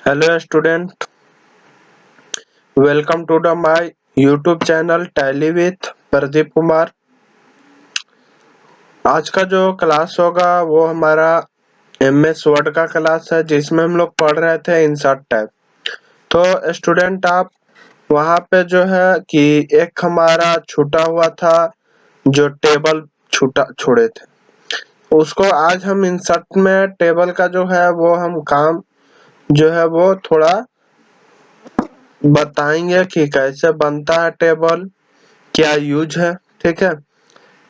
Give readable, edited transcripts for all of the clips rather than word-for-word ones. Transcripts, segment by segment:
Hello student, welcome to my YouTube channel Tally with Pradeep Kumar. आज का जो क्लास होगा वो हमारा MS वर्ड का क्लास है जिसमें हम लोग पढ़ रहे थे इंसर्ट टैब। तो स्टूडेंट आप वहाँ पे जो है कि एक हमारा छूटा हुआ था जो टेबल छोड़े थे, उसको आज हम इंसर्ट में टेबल का जो है वो हम काम जो है वो थोड़ा बताएंगे कि कैसे बनता है टेबल, क्या यूज है। ठीक है,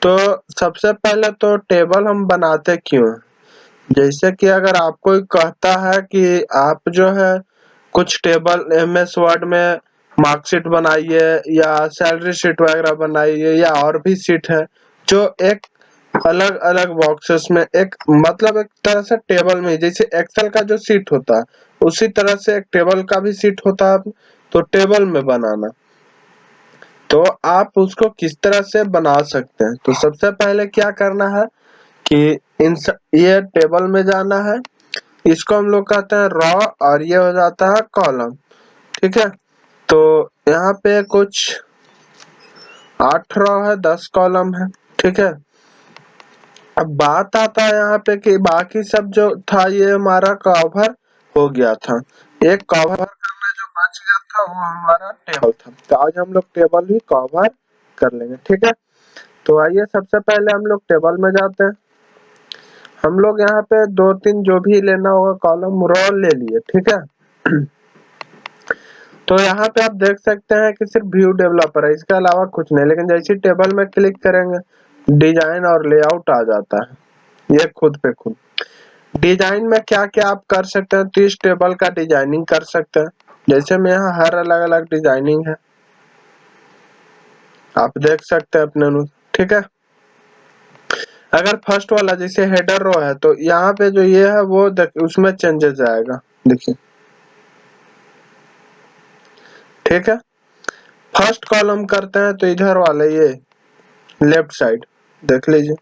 तो सबसे पहले तो टेबल हम बनाते क्यों हैं? जैसे कि अगर आपको कहता है कि आप जो है कुछ टेबल MS वर्ड में मार्कशीट बनाइए या सैलरी शीट वगैरह बनाइए या और भी शीट है जो एक अलग अलग बॉक्सेस में एक मतलब एक तरह से टेबल में, जैसे एक्सेल का जो शीट होता है उसी तरह से एक टेबल का भी शीट होता है। तो टेबल में बनाना, तो आप उसको किस तरह से बना सकते हैं। तो सबसे पहले क्या करना है कि ये टेबल में जाना है, इसको हम लोग कहते हैं रॉ और ये हो जाता है कॉलम। ठीक है, तो यहाँ पे कुछ 8 रॉ है, 10 कॉलम है। ठीक है, अब बात आता है यहाँ पे कि बाकी सब जो था ये हमारा कवर हो गया था, एक कवर करना जो बच गया था वो हमारा टेबल था। तो आज हम लोग टेबल भी कवर कर लेंगे। ठीक है, तो आइए सबसे पहले हम लोग टेबल में जाते हैं। हम लोग यहाँ पे 2-3 जो भी लेना होगा कॉलम रो ले लिए। ठीक है, तो यहाँ पे आप देख सकते हैं कि सिर्फ व्यू डेवलपर है, इसके अलावा कुछ नहीं। लेकिन जैसे टेबल में क्लिक करेंगे डिजाइन और लेआउट आ जाता है, ये खुद पे खुद। डिजाइन में क्या क्या आप कर सकते हैं, तो इस टेबल का डिजाइनिंग कर सकते हैं। जैसे में यहाँ हर अलग अलग डिजाइनिंग है, आप देख सकते हैं अपने। ठीक है, अगर फर्स्ट वाला जैसे हेडर रो है तो यहाँ पे जो ये है वो उसमें चेंजेस आएगा, देखिए। ठीक है, फर्स्ट कॉलम करते हैं तो इधर वाले ये लेफ्ट साइड देख लीजिए,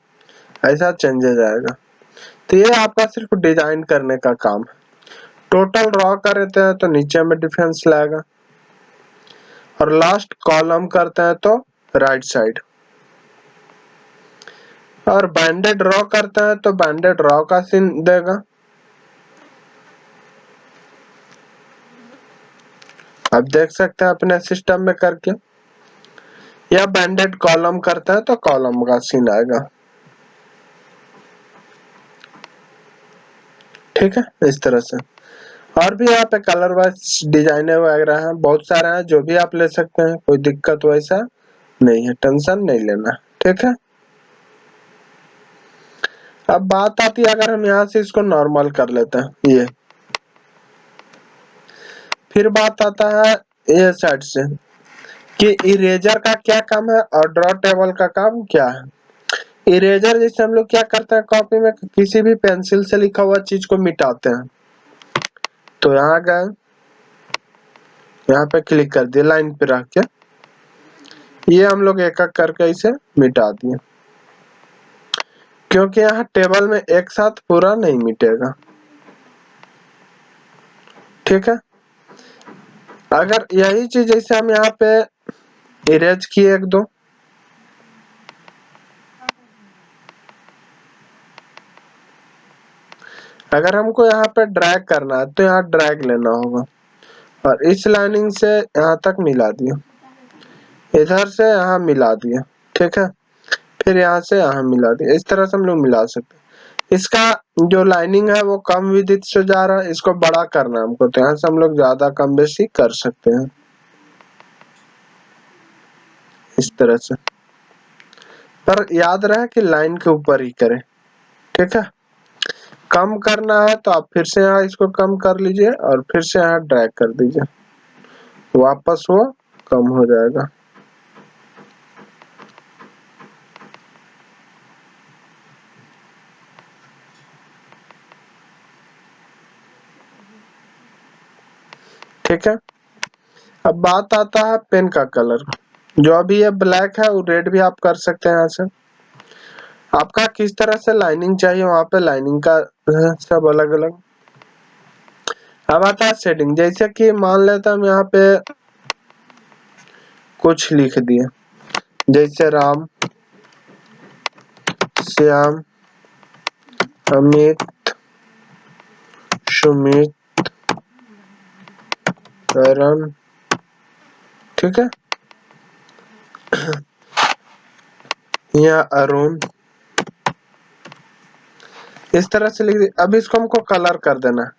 ऐसा चेंजेस आएगा। तो ये आपका सिर्फ डिजाइन करने का काम है। टोटल ड्रॉ करते हैं तो नीचे में डिफरेंस लाएगा, और लास्ट कॉलम करते हैं तो राइट साइड, और बैंडेड ड्रॉ करते हैं तो बैंडेड ड्रॉ का सीन देगा। आप देख सकते हैं अपने सिस्टम में करके, या बैंडेड कॉलम करते हैं तो कॉलम का सीन आएगा। ठीक है, इस तरह से। और भी यहाँ पे कलर वाइज डिजाइन वगैरह हैं, बहुत सारे हैं, जो भी आप ले सकते हैं, कोई दिक्कत वैसा नहीं है, टेंशन नहीं लेना। ठीक है, अब बात आती है अगर हम यहाँ से इसको नॉर्मल कर लेते हैं ये, फिर बात आता है ये साइड से कि इरेजर का क्या काम है और ड्रॉ टेबल का काम क्या है। इरेजर जैसे हम लोग क्या करते हैं, कॉपी में किसी भी पेंसिल से लिखा हुआ चीज को मिटाते हैं। तो यहाँ गए, यहाँ पे क्लिक कर दिए, लाइन पे रख के ये हम लोग एक एक करके इसे मिटा दिए, क्योंकि यहाँ टेबल में एक साथ पूरा नहीं मिटेगा। ठीक है, अगर यही चीज जैसे हम यहाँ पे इरेज किए एक दो, अगर हमको यहाँ पे ड्रैग करना है तो यहाँ ड्रैग लेना होगा, और इस लाइनिंग से यहाँ तक मिला दिया, इधर से यहाँ मिला दिया। ठीक है, फिर यहाँ से यहाँ मिला दिया, इस तरह से हम लोग मिला सकते हैं। इसका जो लाइनिंग है वो कम विड्थ से जा रहा है, इसको बड़ा करना है हमको, तो यहाँ से हम लोग ज्यादा कम बेसी कर सकते हैं इस तरह से। पर याद रहे कि लाइन के ऊपर ही करें। ठीक है, कम करना है तो आप फिर से यहाँ इसको कम कर लीजिए और फिर से यहाँ ड्रैग कर दीजिए, वापस वो कम हो जाएगा। ठीक है, अब बात आता है पेन का कलर। जो अभी ये ब्लैक है वो रेड भी आप कर सकते हैं। यहाँ से आपका किस तरह से लाइनिंग चाहिए, वहां पे लाइनिंग का सब अलग अलग। अब आता है शेडिंग। जैसे कि मान लेते हम यहाँ पे कुछ लिख दिए, जैसे राम, श्याम, अमित, सुमित, करण, ठीक है, यहाँ अरुण, इस तरह से लिख दिए। अब इसको हमको कलर कर देना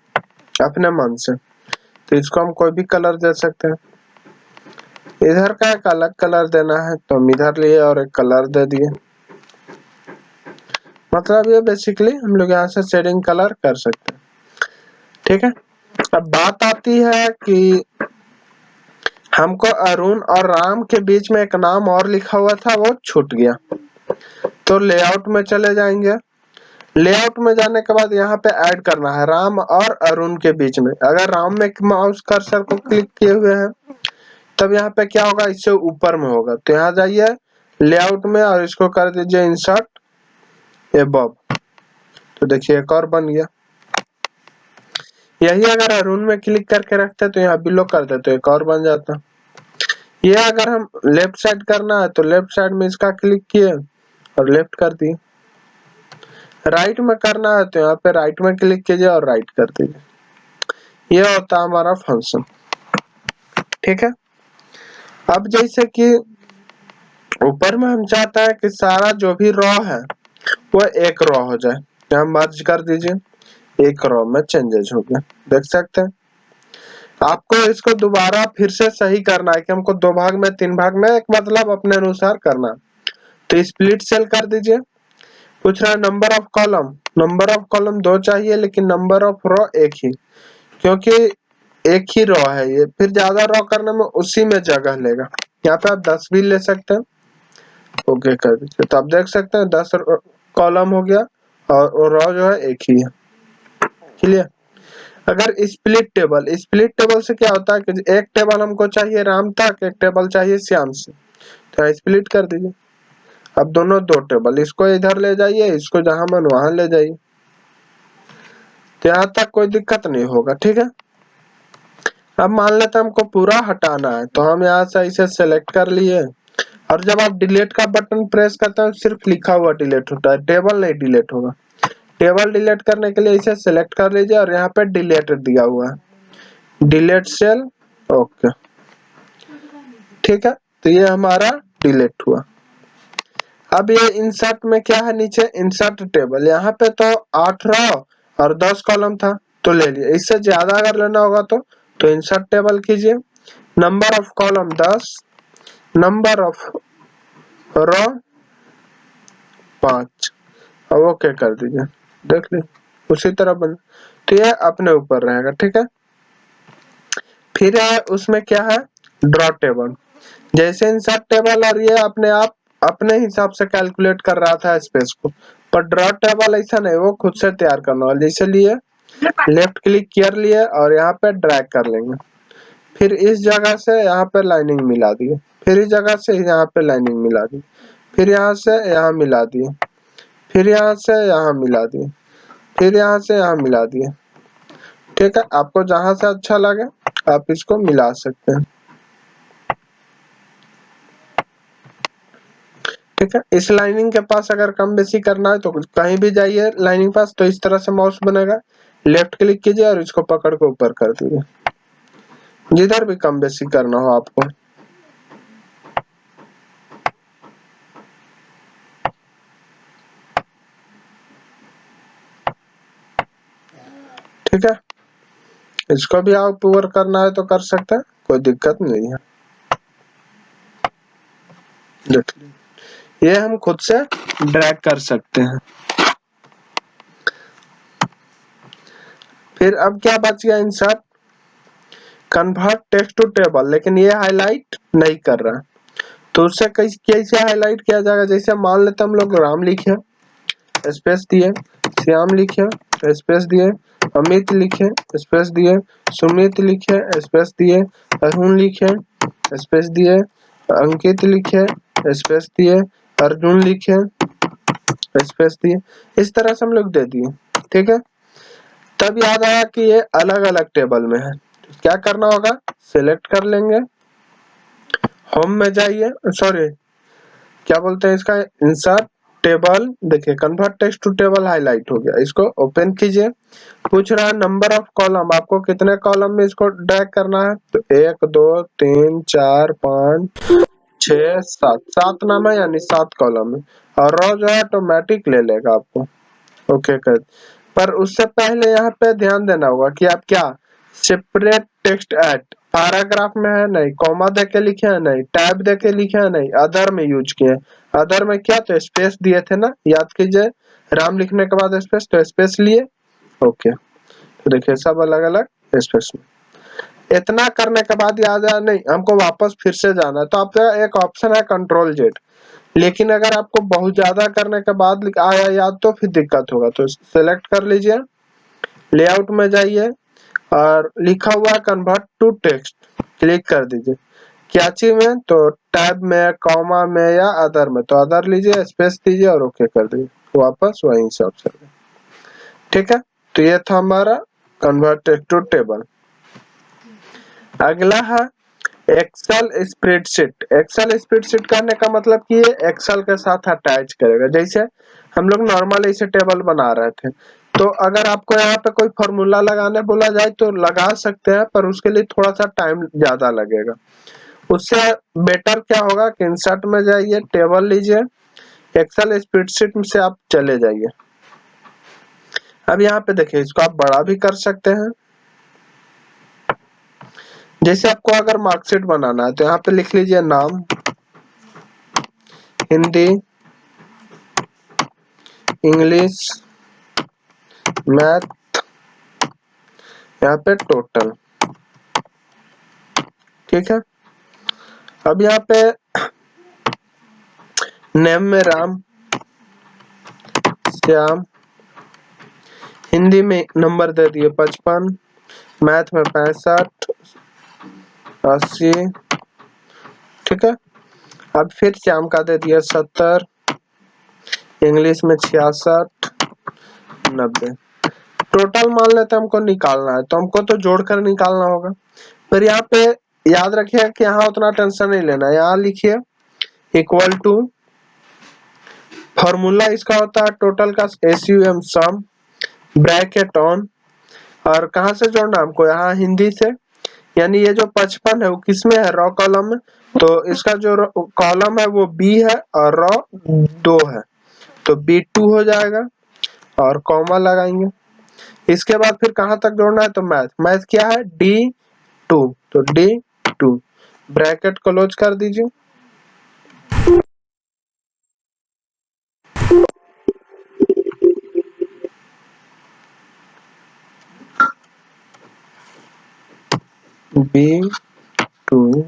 अपने मन से, तो इसको हम कोई भी कलर दे सकते हैं। इधर का एक अलग कलर देना है तो हम इधर लिए और एक कलर दे दिए। मतलब ये बेसिकली हम लोग यहाँ से शेडिंग कलर कर सकते हैं, ठीक है। अब बात आती है कि हमको अरुण और राम के बीच में एक नाम और लिखा हुआ था, वो छूट गया। तो लेआउट में चले जाएंगे। लेआउट में जाने के बाद यहाँ पे ऐड करना है राम और अरुण के बीच में। अगर राम में माउस कर्सर को क्लिक किए हुए हैं तब यहाँ पे क्या होगा, इससे ऊपर में होगा। तो यहाँ जाइए लेआउट में और इसको कर दीजिए इंसर्ट एबव, तो देखिए एक और बन गया। यही अगर अरुण में क्लिक करके रखते तो यहाँ बिलो कर देते एक और बन जाता। ये अगर हम लेफ्ट साइड करना है तो लेफ्ट साइड में इसका क्लिक किए और लेफ्ट कर दिए। राइट में करना है तो यहाँ पे राइट में क्लिक कीजिए और राइट कर दीजिए। ये होता है हमारा फंक्शन, ठीक है। अब जैसे कि ऊपर में हम चाहते हैं कि सारा जो भी रो है वो एक रो हो जाए, यहाँ मर्ज कर दीजिए, एक रो में चेंजेस हो गया, देख सकते हैं। आपको इसको दोबारा फिर से सही करना है कि हमको 2 भाग में 3 भाग में एक मतलब अपने अनुसार करना, तो स्प्लिट सेल कर दीजिए। पूछ रहा है number of column, number of column 2 चाहिए लेकिन नंबर ऑफ रो एक ही, क्योंकि एक ही रो है ये, फिर ज्यादा रो करने में उसी में जगह लेगा। यहाँ पे आप 10 भी ले सकते हैं, ओके कर दीजिए। तो आप देख सकते हैं 10 कॉलम हो गया और रो जो है एक ही है, क्लियर। अगर स्प्लिट टेबल, स्प्लिट टेबल से क्या होता है कि एक टेबल हमको चाहिए राम तक, एक टेबल चाहिए श्याम से, तो स्प्लिट कर दीजिए। अब दोनों 2 टेबल, इसको इधर ले जाइए, इसको जहां मन वहां ले जाइए, तो यहाँ तक कोई दिक्कत नहीं होगा, ठीक है। अब मान लेते हैं हमको पूरा हटाना है, तो हम यहाँ से इसे सेलेक्ट कर लिए, और जब आप डिलीट का बटन प्रेस करते हैं सिर्फ लिखा हुआ डिलीट होता है, टेबल नहीं डिलीट होगा। टेबल डिलीट करने के लिए इसे सेलेक्ट कर लीजिए और यहाँ पे डिलीट दिया हुआ है, डिलीट सेल, ओके, ठीक है। तो ये हमारा डिलीट हुआ। अब ये इंसर्ट में क्या है, नीचे इंसर्ट टेबल, यहाँ पे तो 8 रो और 10 कॉलम था तो ले लिए। इससे ज्यादा अगर लेना होगा तो इंसर्ट टेबल कीजिए, number of column 10, number of row 5, अब ओके कर दीजिए, देख ली उसी तरह बन। तो ये अपने ऊपर रहेगा, ठीक है। फिर उसमें क्या है, ड्रॉ टेबल, जैसे इंसर्ट टेबल और ये अपने आप अपने हिसाब से कैलकुलेट कर रहा था स्पेस को, पर ड्रॉ टेबल ऐसा नहीं, वो खुद से तैयार करना होगा। जैसे लिए लेफ्ट क्लिक कर लिए और यहाँ पे ड्रैग कर लेंगे, फिर इस जगह से यहाँ पे लाइनिंग मिला दिए, फिर इस जगह से यहाँ पे लाइनिंग मिला दी, फिर यहाँ से यहाँ मिला दिए, फिर यहाँ से यहाँ मिला दिए, फिर यहाँ से यहाँ मिला दिए, ठीक है। आपको जहां से अच्छा लगे आप इसको मिला सकते हैं, ठीक है। इस लाइनिंग के पास अगर कम बेसी करना है तो कहीं भी जाइए लाइनिंग पास, तो इस तरह से माउस बनेगा, लेफ्ट क्लिक कीजिए और इसको पकड़ के ऊपर कर दीजिए, जिधर भी कम बेसी करना हो आपको, ठीक है। इसको भी आप ऊपर करना है तो कर सकते हैं, कोई दिक्कत नहीं है। देख ये हम खुद से ड्रैग कर सकते हैं। फिर अब क्या बच गया, insert convert text to table, लेकिन ये हाईलाइट नहीं कर रहा, तो उससे कैसे हाईलाइट किया जाएगा। जैसे मान लेते हम लोग राम लिखे स्पेस दिए, श्याम लिखे स्पेस दिए, अमित लिखे स्पेस दिए, सुमित लिखे स्पेस दिए, अरुण लिखे स्पेस दिए, अंकित लिखे स्पेस दिए, अर्जुन लिखे स्पेस दिए, इस तरह से हम लोग दे दिए, ठीक है। तब याद आया कि ये अलग अलग टेबल में है। क्या करना होगा, सिलेक्ट कर लेंगे, होम में जाइए, सॉरी क्या बोलते हैं इसका, इंसर्ट टेबल, देखिए convert text to table highlight हो गया, इसको ओपन कीजिए। पूछ रहा है नंबर ऑफ कॉलम, आपको कितने कॉलम में इसको ड्रैग करना है, तो 1 2 3 4 5 6 7, 7 नाम है यानी 7 कॉलम है, और रो जो है ऑटोमेटिक ले लेगा आपको। ओके कर, पर उससे पहले यहाँ पे ध्यान देना होगा कि आप क्या सेपरेट टेक्स्ट ऐड पैराग्राफ में है नहीं, कॉमा देके लिखे हैं नहीं, टैब देके लिखे हैं नहीं, अदर में यूज किए। अदर में क्या, तो स्पेस दिए थे ना, याद कीजिए, राम लिखने के बाद स्पेस, तो स्पेस लिए। ओके, तो देखिए सब अलग अलग स्पेस में। इतना करने के बाद याद आया नहीं हमको वापस फिर से जाना है, तो आपका एक ऑप्शन है कंट्रोल जेड। लेकिन अगर आपको बहुत ज्यादा करने के बाद आया याद तो फिर दिक्कत होगा, तो सेलेक्ट कर लीजिए, लेआउट में जाइए और लिखा हुआ कन्वर्ट टू टेक्स्ट क्लिक कर दीजिए। कैची में तो टैब में, कॉमा में या अदर में, तो अदर लीजिए, स्पेस दीजिए और ओके कर दीजिए, वापस वहीं से ऑप्शन। ठीक है, तो ये था हमारा कन्वर्ट टेक्स्ट टू टेबल। अगला है एक्सेल स्प्रेडशीट। एक्सेल स्प्रेडशीट करने का मतलब कि ये एक्सेल के साथ अटैच करेगा। जैसे हम लोग नॉर्मल ऐसे टेबल बना रहे थे, तो अगर आपको यहाँ पे कोई फॉर्मूला लगाने बोला जाए तो लगा सकते हैं, पर उसके लिए थोड़ा सा टाइम ज्यादा लगेगा। उससे बेटर क्या होगा कि इंसर्ट में जाइए, टेबल लीजिए, एक्सेल स्प्रेडशीट से आप चले जाइए। अब यहाँ पे देखिए इसको आप बड़ा भी कर सकते हैं। जैसे आपको अगर मार्कशीट बनाना है तो यहाँ पे लिख लीजिए नाम, हिंदी, इंग्लिश, मैथ, यहाँ पे टोटल। ठीक है, अब यहाँ पे नेम में राम, श्याम, हिंदी में नंबर दे दिए 55, मैथ में 65, 80। ठीक है, अब फिर श्याम का दे दिया 70, इंग्लिश में 66, 90। टोटल मान लेते हैं हमको निकालना है, तो हमको तो जोड़कर निकालना होगा। फिर यहाँ पे याद रखिए कि यहाँ उतना टेंशन नहीं लेना, यहाँ लिखिए इक्वल टू, फॉर्मूला इसका होता है टोटल का SUM सम, ब्रैकेट ऑन, और कहाँ से जोड़ना हमको, यहाँ हिंदी से, यानी ये जो 55 है वो किसमें है, रॉ कॉलम में, तो इसका जो कॉलम है वो B है और रॉ 2 है, तो B2 हो जाएगा और कॉमा लगाएंगे। इसके बाद फिर कहाँ तक जोड़ना है, तो मैथ, मैथ क्या है D2, तो D2 ब्रैकेट क्लोज कर दीजिए। B2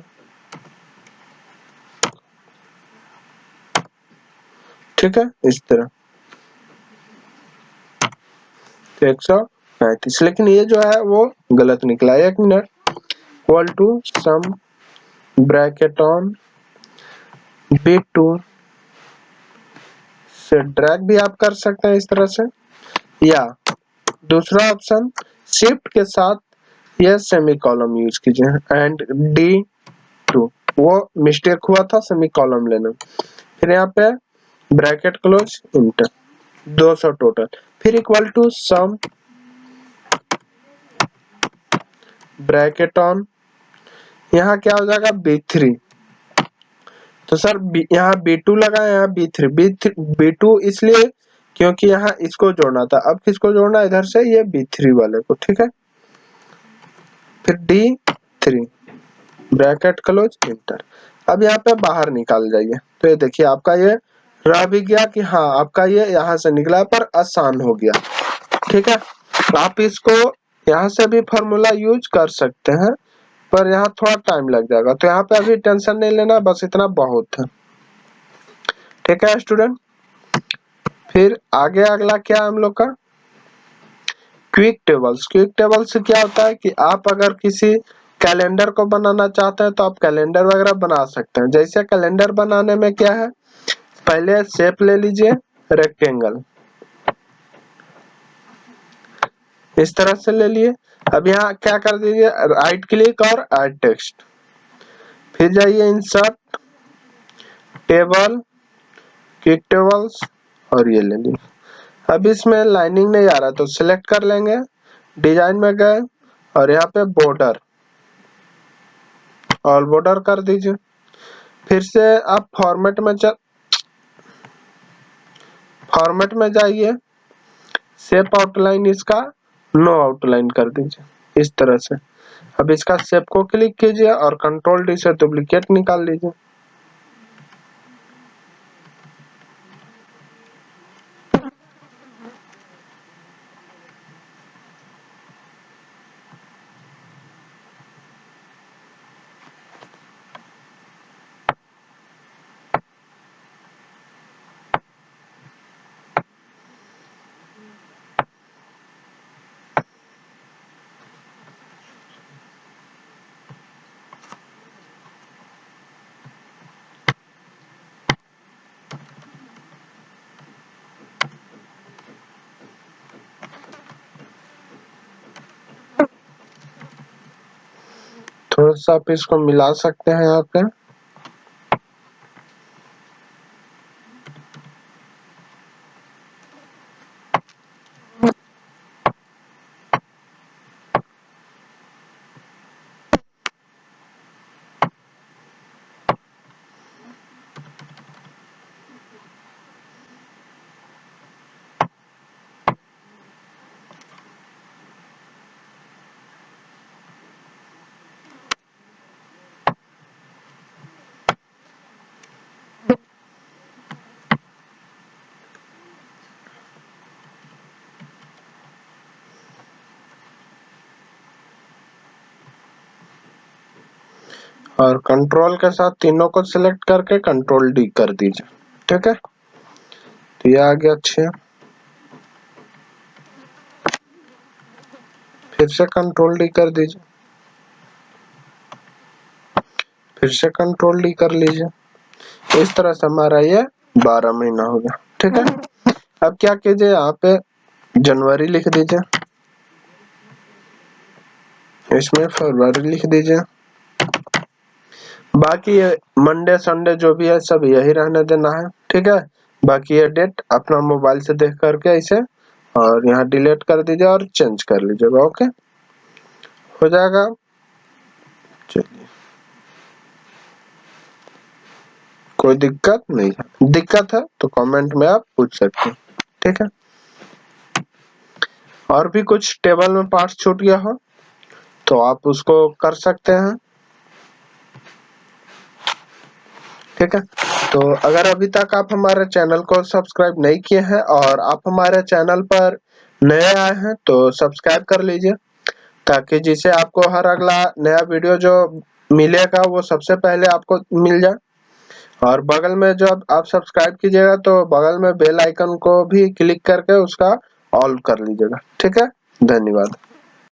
ठीक है, इस तरह 135, लेकिन ये जो है वो गलत निकला। 1 minute, equal to sum bracket on B2 से ड्रैग भी आप कर सकते हैं इस तरह से, या दूसरा ऑप्शन शिफ्ट के साथ यह सेमी कॉलम यूज कीजिए एंड D2, वो मिस्टेक हुआ था सेमी कॉलम लेना। फिर यहाँ पे ब्रैकेट क्लोज, इंटर, 200 टोटल, फिर equal to sum bracket on, यहाँ क्या हो जाएगा B3, तो सर यहाँ B2 लगा, यहाँ B2 इसलिए क्योंकि यहाँ इसको जोड़ना था, अब किसको जोड़ना, इधर से ये B3 वाले को। ठीक है, फिर D3 ब्रैकेट क्लोज, इंटर। अब यहाँ पे बाहर निकाल जाइए, तो ये देखिए आपका ये रह भी गया कि हाँ आपका ये यहाँ से निकला, पर आसान हो गया। ठीक है, आप इसको यहाँ से भी फॉर्मूला यूज कर सकते हैं, पर यहाँ थोड़ा टाइम लग जाएगा, तो यहाँ पे अभी टेंशन नहीं लेना, बस इतना बहुत है। ठीक है स्टूडेंट, फिर आगे अगला क्या हम लोग का, क्विक टेबल्स। क्विक टेबल से क्या होता है कि आप अगर किसी कैलेंडर को बनाना चाहते हैं तो आप कैलेंडर वगैरह बना सकते हैं। जैसे कैलेंडर बनाने में क्या है, पहले शेप ले लीजिए रेक्टेंगल, इस तरह से ले लिए। अब यहाँ क्या कर दीजिए, राइट क्लिक और ऐड टेक्स्ट, फिर जाइए इंसर्ट टेबल, क्विक टेबल्स और ये ले लीजिए। अब इसमें लाइनिंग नहीं आ रहा तो सिलेक्ट कर लेंगे, डिजाइन में गए और यहाँ पे बॉर्डर, ऑल बॉर्डर कर दीजिए। फिर से आप फॉर्मेट में जाइए, शेप आउटलाइन इसका नो आउटलाइन कर दीजिए इस तरह से। अब इसका शेप को क्लिक कीजिए और कंट्रोल डी से डुप्लीकेट निकाल लीजिए। थोड़ा सा आप इसको मिला सकते हैं यहाँ पे। और कंट्रोल के साथ तीनों को सिलेक्ट करके कंट्रोल डी कर दीजिए। ठीक है, तो ये आ गया अच्छे। फिर से कंट्रोल डी कर दीजिए, फिर से कंट्रोल डी कर लीजिए। इस तरह से हमारा ये 12 महीना हो गया। ठीक है, अब क्या कीजिए, यहाँ पे जनवरी लिख दीजिए, इसमें फरवरी लिख दीजिए। बाकी ये मंडे संडे जो भी है सब यही रहने देना है। ठीक है, बाकी ये डेट अपना मोबाइल से देख करके इसे और यहाँ डिलीट कर दीजिए और चेंज कर लीजिएगा। ओके, हो जाएगा। चलिए, कोई दिक्कत नहीं है, दिक्कत है तो कमेंट में आप पूछ सकते हैं। ठीक है, और भी कुछ टेबल में पार्ट छूट गया हो तो आप उसको कर सकते हैं। ठीक है, तो अगर अभी तक आप हमारे चैनल को सब्सक्राइब नहीं किए हैं और आप हमारे चैनल पर नए आए हैं तो सब्सक्राइब कर लीजिए, ताकि जिससे आपको हर अगला नया वीडियो जो मिलेगा वो सबसे पहले आपको मिल जाए। और बगल में जब आप सब्सक्राइब कीजिएगा तो बगल में बेल आइकन को भी क्लिक करके उसका ऑल कर लीजिएगा। ठीक है, धन्यवाद।